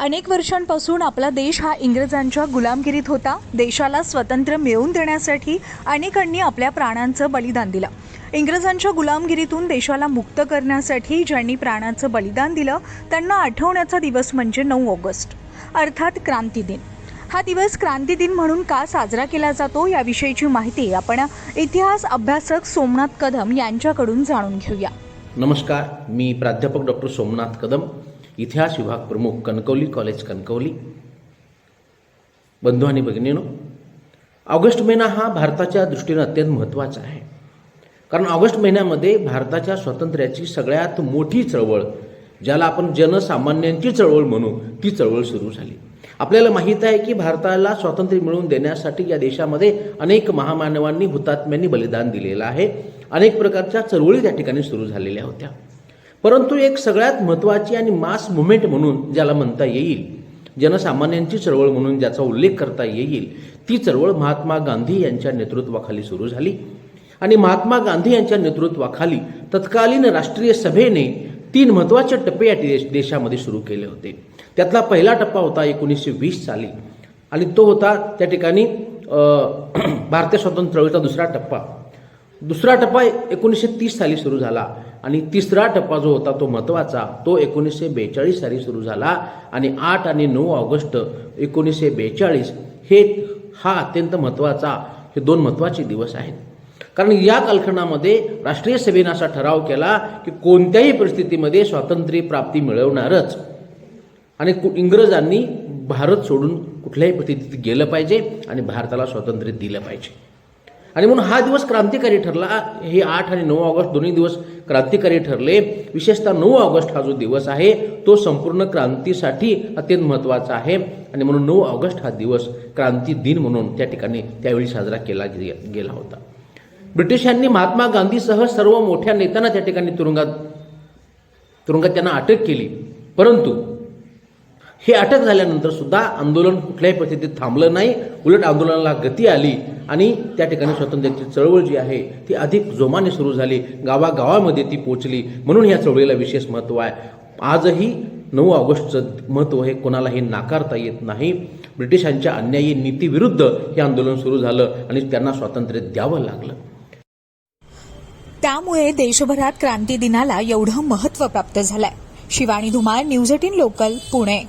अनेक वर्षांपासून आपला देश हा इंग्रजांच्या गुलामगिरीत होता। देशाला स्वातंत्र्य मिळवून देण्यासाठी अनेकांनी आपल्या प्राणांचं बलिदान दिलं। इंग्रजांच्या गुलामगिरीतून देशाला मुक्त करण्यासाठी ज्यांनी प्राणांचं बलिदान दिलं त्यांना आठवण्याचा दिवस म्हणजे 9 ऑगस्ट अर्थात क्रांती दिन। हा दिवस क्रांती दिन म्हणून का साजरा केला जातो याविषयीची माहिती आपण इतिहास अभ्यासक सोमनाथ कदम यांच्याकडून जाणून घेऊया। नमस्कार, मी प्राध्यापक डॉक्टर सोमनाथ कदम, इतिहास विभाग प्रमुख, कणकवली कॉलेज कणकवली। बंधू आणि भगिनींनो, ऑगस्ट महिना हा भारताच्या दृष्टीने अत्यंत महत्त्वाचा आहे, कारण ऑगस्ट महिन्यामध्ये भारताच्या स्वातंत्र्याची सगळ्यात मोठी चळवळ, ज्याला आपण जनसामान्यांची चळवळ म्हणू, ती चळवळ सुरू झाली। आपल्याला माहीत आहे की भारताला स्वातंत्र्य मिळवून देण्यासाठी या देशामध्ये अनेक महामानवांनी, हुतात्म्यांनी बलिदान दिलेलं आहे। अनेक प्रकारच्या चळवळी त्या ठिकाणी सुरू झालेल्या होत्या, परंतु एक सगळ्यात महत्त्वाची आणि मास मुवमेंट म्हणून ज्याला म्हणता येईल, जनसामान्यांची चळवळ म्हणून ज्याचा उल्लेख करता येईल, ती चळवळ महात्मा गांधी यांच्या नेतृत्वाखाली सुरू झाली। आणि महात्मा गांधी यांच्या नेतृत्वाखाली तत्कालीन राष्ट्रीय सभेने 3 महत्त्वाचे टप्पे या देशामध्ये सुरू केले होते। त्यातला पहिला टप्पा होता 1920 साली, आणि तो होता त्या ठिकाणी भारतीय स्वातंत्र्य चळवळीचा दुसरा टप्पा 1930 साली सुरू झाला, आणि तिसरा टप्पा जो होता तो महत्त्वाचा, तो 1942 साली सुरू झाला। आणि 8 आणि 9 ऑगस्ट 1942 हा अत्यंत महत्त्वाचा, हे 2 महत्त्वाचे दिवस आहेत। कारण या कालखंडामध्ये राष्ट्रीय सभेने असा ठराव केला की कोणत्याही परिस्थितीमध्ये स्वातंत्र्य प्राप्ती मिळवणारच, आणि इंग्रजांनी भारत सोडून कुठल्याही परिस्थितीत गेलं पाहिजे आणि भारताला स्वातंत्र्य दिलं पाहिजे। आणि म्हणून हा दिवस क्रांतिकारी ठरला। हे 8 आणि 9 ऑगस्ट दोन्ही दिवस क्रांतिकारी ठरले। विशेषतः 9 ऑगस्ट हा जो दिवस आहे तो संपूर्ण क्रांतीसाठी अत्यंत महत्त्वाचा आहे, आणि म्हणून 9 ऑगस्ट हा दिवस क्रांती दिन म्हणून त्या ठिकाणी त्यावेळी साजरा केला गेला होता। ब्रिटिशांनी महात्मा गांधीसह सर्व मोठ्या नेत्यांना त्या ठिकाणी तुरुंगात त्यांना अटक केली, परंतु हे अटक झाल्यानंतर सुद्धा आंदोलन कुठल्याही परिस्थितीत थांबलं नाही, उलट आंदोलनाला गती आली, आणि त्या ठिकाणी स्वातंत्र्याची चळवळ जी आहे ती अधिक जोमाने सुरू झाली, गावागावामध्ये ती पोचली। म्हणून या चळवळीला विशेष महत्त्व आहे। आजही 9 ऑगस्टचं महत्त्व हे कोणालाही नाकारता येत नाही। ब्रिटिशांच्या अन्यायी नीतीविरुद्ध हे आंदोलन सुरू झालं आणि त्यांना स्वातंत्र्य द्यावं लागलं। त्यामुळे देशभरात क्रांती दिनाला एवढं महत्त्व प्राप्त झालंय। Shivani Dhumal, news 18 local, Pune.